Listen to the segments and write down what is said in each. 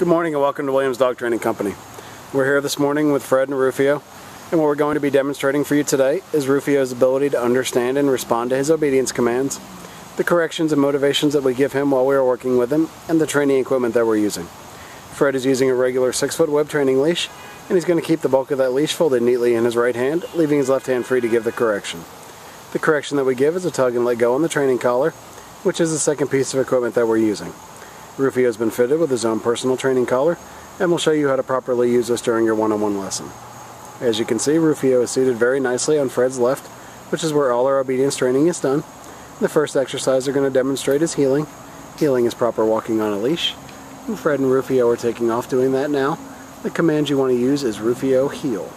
Good morning and welcome to Williams Dog Training Company. We're here this morning with Fred and Rufio, and what we're going to be demonstrating for you today is Rufio's ability to understand and respond to his obedience commands, the corrections and motivations that we give him while we are working with him, and the training equipment that we're using. Fred is using a regular 6-foot web training leash, and he's going to keep the bulk of that leash folded neatly in his right hand, leaving his left hand free to give the correction. The correction that we give is a tug and let go on the training collar, which is the second piece of equipment that we're using. Rufio has been fitted with his own personal training collar, and we'll show you how to properly use this during your one-on-one lesson. As you can see, Rufio is seated very nicely on Fred's left, which is where all our obedience training is done. The first exercise they're going to demonstrate is heeling. Heeling is proper walking on a leash. And Fred and Rufio are taking off doing that now. The command you want to use is Rufio heel.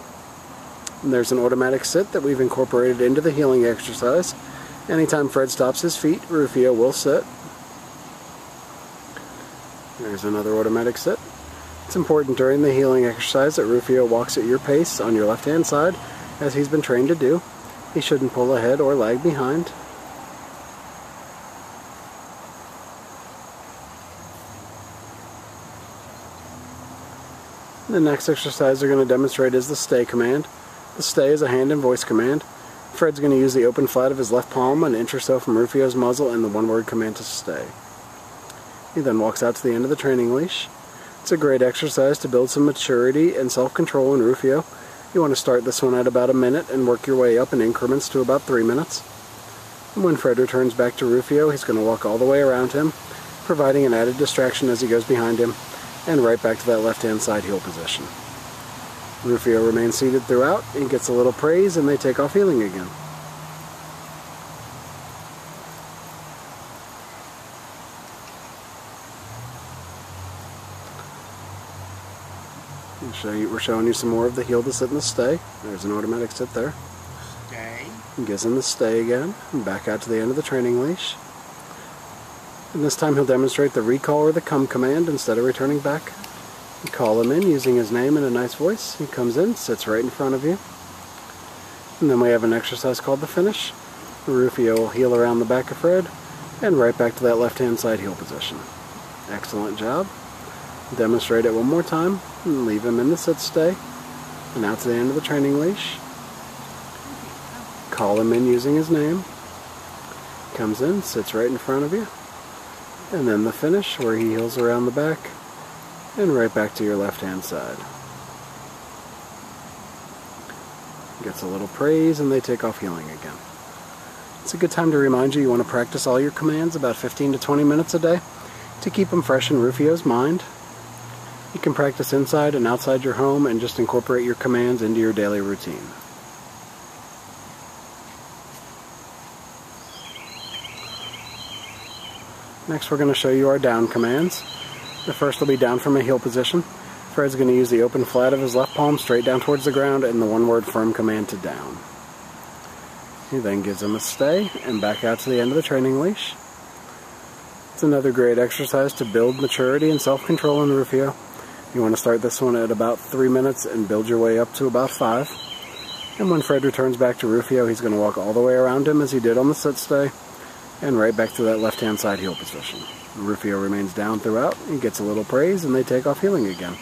And there's an automatic sit that we've incorporated into the heeling exercise. Anytime Fred stops his feet, Rufio will sit. There's another automatic sit. It's important during the heeling exercise that Rufio walks at your pace on your left-hand side, as he's been trained to do. He shouldn't pull ahead or lag behind. The next exercise they're going to demonstrate is the stay command. The stay is a hand and voice command. Fred's going to use the open flat of his left palm an inch or so from Rufio's muzzle and the one-word command to stay. He then walks out to the end of the training leash. It's a great exercise to build some maturity and self-control in Rufio. You want to start this one at about a minute and work your way up in increments to about 3 minutes. And when Fred returns back to Rufio, he's going to walk all the way around him, providing an added distraction as he goes behind him, and right back to that left-hand side heel position. Rufio remains seated throughout, he gets a little praise, and they take off heeling again. We're showing you some more of the heel to sit and the stay. There's an automatic sit there. Stay. He gives him the stay again, and back out to the end of the training leash. And this time he'll demonstrate the recall or the come command instead of returning back. You call him in using his name in a nice voice. He comes in, sits right in front of you. And then we have an exercise called the finish. Rufio will heel around the back of Fred, and right back to that left-hand side heel position. Excellent job. Demonstrate it one more time, and leave him in the sit stay, and out to the end of the training leash. Call him in using his name. Comes in, sits right in front of you. And then the finish, where he heels around the back, and right back to your left-hand side. Gets a little praise, and they take off heeling again. It's a good time to remind you want to practice all your commands about 15 to 20 minutes a day to keep them fresh in Rufio's mind. You can practice inside and outside your home and just incorporate your commands into your daily routine. Next we're going to show you our down commands. The first will be down from a heel position. Fred's going to use the open flat of his left palm straight down towards the ground and the one-word firm command to down. He then gives him a stay and back out to the end of the training leash. It's another great exercise to build maturity and self-control in Rufio. You want to start this one at about 3 minutes and build your way up to about 5. And when Fred returns back to Rufio, he's going to walk all the way around him as he did on the sit stay, and right back to that left-hand side heel position. Rufio remains down throughout, he gets a little praise, and they take off heeling again.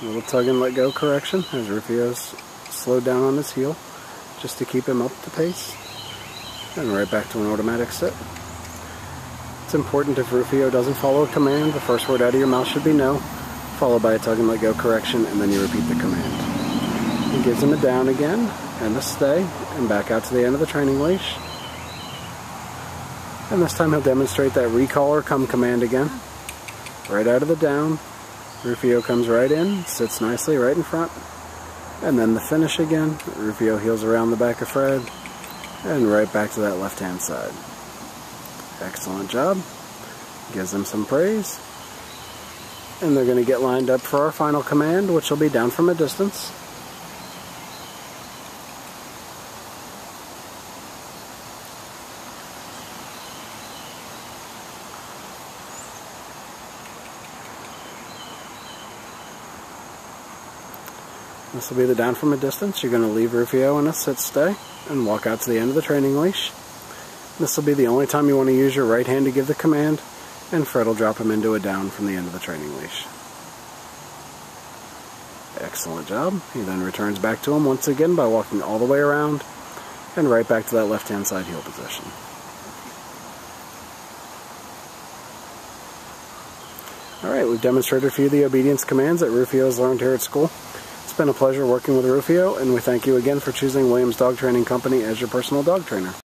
A little tug and let go correction as Rufio's slowed down on his heel, just to keep him up to pace, and right back to an automatic sit. It's important if Rufio doesn't follow a command, the first word out of your mouth should be no, followed by a tug and let go correction, and then you repeat the command. He gives him a down again, and a stay, and back out to the end of the training leash. And this time he'll demonstrate that recall or come command again. Right out of the down, Rufio comes right in, sits nicely right in front, and then the finish again. Rufio heels around the back of Fred, and right back to that left-hand side. Excellent job. Gives them some praise. And they're going to get lined up for our final command, which will be down from a distance. This will be the down from a distance. You're going to leave Rufio in a sit stay and walk out to the end of the training leash. This will be the only time you want to use your right hand to give the command, and Fred will drop him into a down from the end of the training leash. Excellent job. He then returns back to him once again by walking all the way around and right back to that left-hand side heel position. Alright, we've demonstrated for you the obedience commands that Rufio has learned here at school. It's been a pleasure working with Rufio, and we thank you again for choosing Williams Dog Training Company as your personal dog trainer.